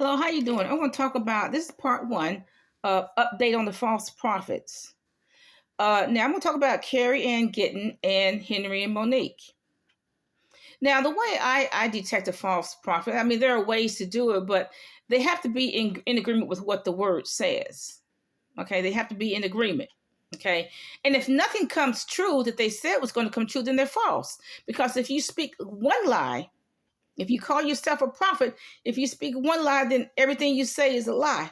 Hello, how you doing? I'm going to talk about this is part one of update on the false prophets. Now I'm going to talk about Carrie Ann Gittin and Henry and Monique. Now the way I detect a false prophet, I mean there are ways to do it, but they have to be in agreement with what the word says. Okay, they have to be in agreement. Okay, and if nothing comes true that they said was going to come true, then they're false. Because if you speak one lie, if you call yourself a prophet, if you speak one lie, then everything you say is a lie.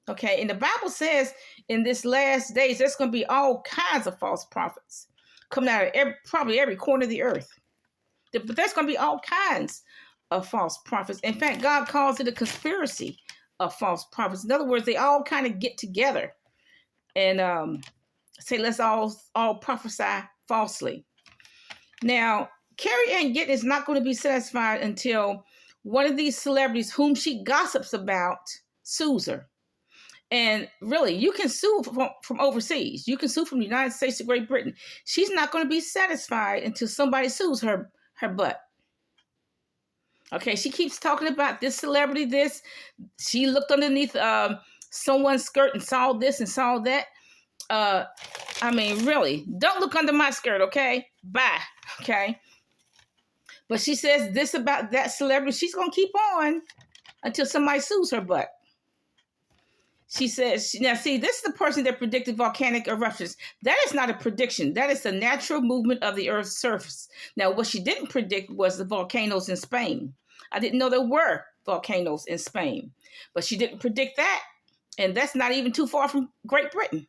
Okay, and the Bible says in this last days, there's going to be all kinds of false prophets coming out of probably every corner of the earth. But there's going to be all kinds of false prophets. In fact, God calls it a conspiracy of false prophets. In other words, they all kind of get together and say, let's all prophesy falsely. Now, Carrie Ann Gittin is not going to be satisfied until one of these celebrities whom she gossips about sues her. And really, you can sue from overseas. You can sue from the United States to Great Britain. She's not going to be satisfied until somebody sues her butt. Okay, she keeps talking about this celebrity, this. She looked underneath someone's skirt and saw this and saw that. I mean, really, don't look under my skirt, okay? Bye, okay? But she says this about that celebrity. She's going to keep on until somebody sues her butt. She says, now see, this is the person that predicted volcanic eruptions. That is not a prediction. That is the natural movement of the Earth's surface. Now, what she didn't predict was the volcanoes in Spain. I didn't know there were volcanoes in Spain, but she didn't predict that. And that's not even too far from Great Britain.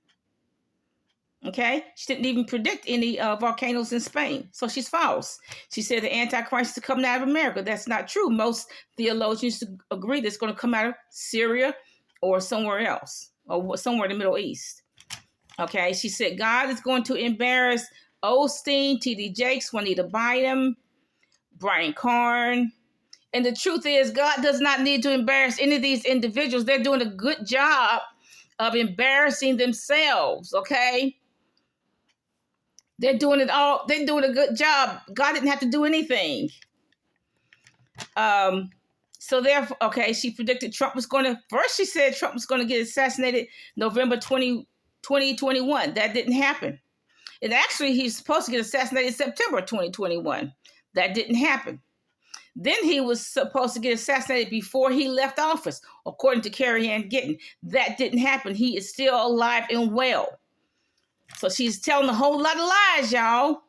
Okay? She didn't even predict any volcanoes in Spain. So she's false. She said the Antichrist is coming out of America. That's not true. Most theologians agree that it's going to come out of Syria or somewhere else, or somewhere in the Middle East. Okay, she said God is going to embarrass Osteen, T.D. Jakes, Juanita Bynum, Brian Karn. And the truth is, God does not need to embarrass any of these individuals. They're doing a good job of embarrassing themselves, okay? They're doing it all. They're doing a good job. God didn't have to do anything. So therefore, okay, she predicted Trump was going to, first she said Trump was going to get assassinated November 2021. That didn't happen. And actually, he's supposed to get assassinated September 2021. That didn't happen. Then he was supposed to get assassinated before he left office, according to Carrie Ann Gittin. That didn't happen. He is still alive and well. So she's telling a whole lot of lies, y'all.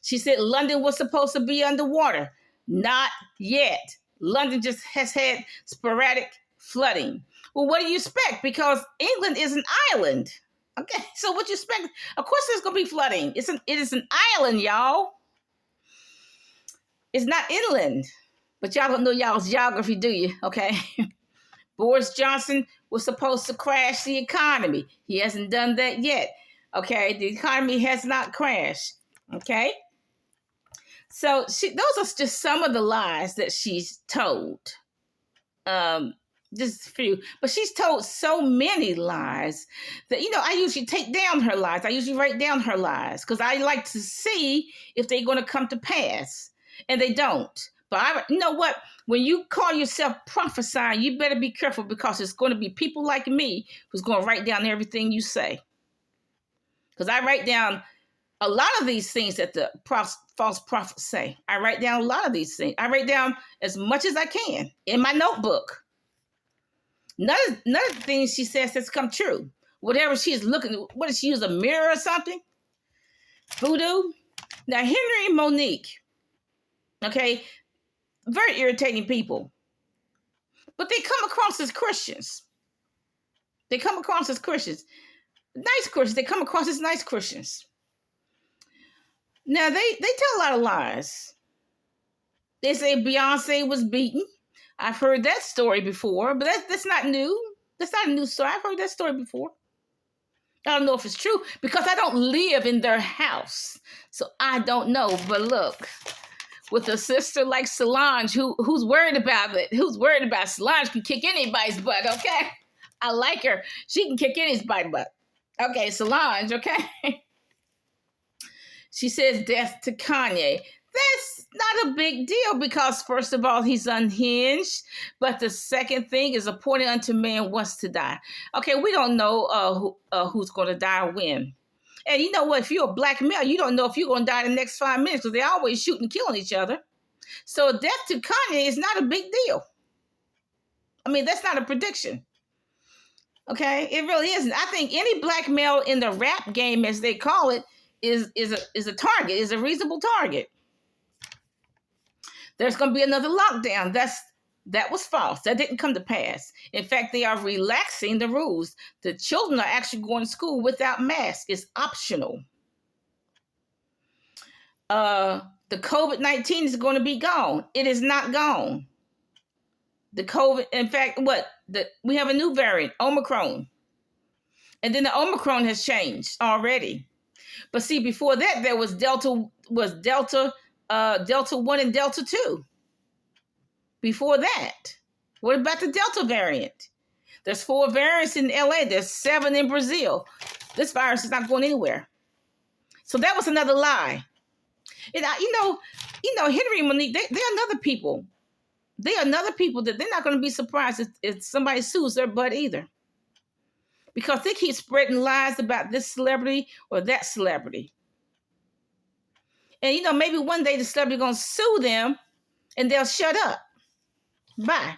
She said London was supposed to be underwater. Not yet. London just has had sporadic flooding. Well, what do you expect? Because England is an island. Okay, so what you expect? Of course there's going to be flooding. It is an island, y'all. It's not inland. But y'all don't know y'all's geography, do you? Okay. Boris Johnson was supposed to crash the economy. He hasn't done that yet. Okay, the economy has not crashed. Okay. So those are just some of the lies that she's told. Just a few. But she's told so many lies that, I usually take down her lies. I usually write down her lies because I like to see if they're going to come to pass. And they don't. But you know what? When you call yourself prophesying, you better be careful because it's going to be people like me who's going to write down everything you say. Because I write down a lot of these things that the false prophets say. I write down a lot of these things. I write down as much as I can in my notebook. None of the things she says has come true. Whatever she's looking, what does she use, a mirror or something? Voodoo? Now, Henry and Monique, okay, very irritating people. But they come across as Christians. They come across as Christians. Nice Christians. They come across as nice Christians. Now, they tell a lot of lies. They say Beyonce was beaten. I've heard that story before, but that's not new. That's not a new story. I've heard that story before. I don't know if it's true because I don't live in their house. So I don't know. But look, with a sister like Solange, who's worried about it, Solange can kick anybody's butt, okay? I like her. She can kick anybody's butt. Okay, Solange, okay? She says death to Kanye. That's not a big deal because, first of all, he's unhinged. But the second thing is appointed unto man once to die. Okay, we don't know who's going to die or when. And you know what? If you're a black male, you don't know if you're going to die in the next 5 minutes because they're always shooting and killing each other. So death to Kanye is not a big deal. I mean, that's not a prediction. Okay, it really isn't. I think any black male in the rap game, as they call it, is a target, is a reasonable target. There's going to be another lockdown. That was false. That didn't come to pass. In fact, they are relaxing the rules. The children are actually going to school without masks. It's optional. The COVID-19 is going to be gone. It is not gone. The COVID, in fact, we have a new variant, Omicron. And then the Omicron has changed already. But see, before that, there was Delta 1 and Delta 2. Before that, what about the Delta variant? There's 4 variants in LA. There's 7 in Brazil. This virus is not going anywhere. So that was another lie. And Henry and Monique, they're another people. They are another people that they're not going to be surprised if somebody sues their butt either. Because they keep spreading lies about this celebrity or that celebrity. And, maybe one day the celebrity going to sue them and they'll shut up. Bye.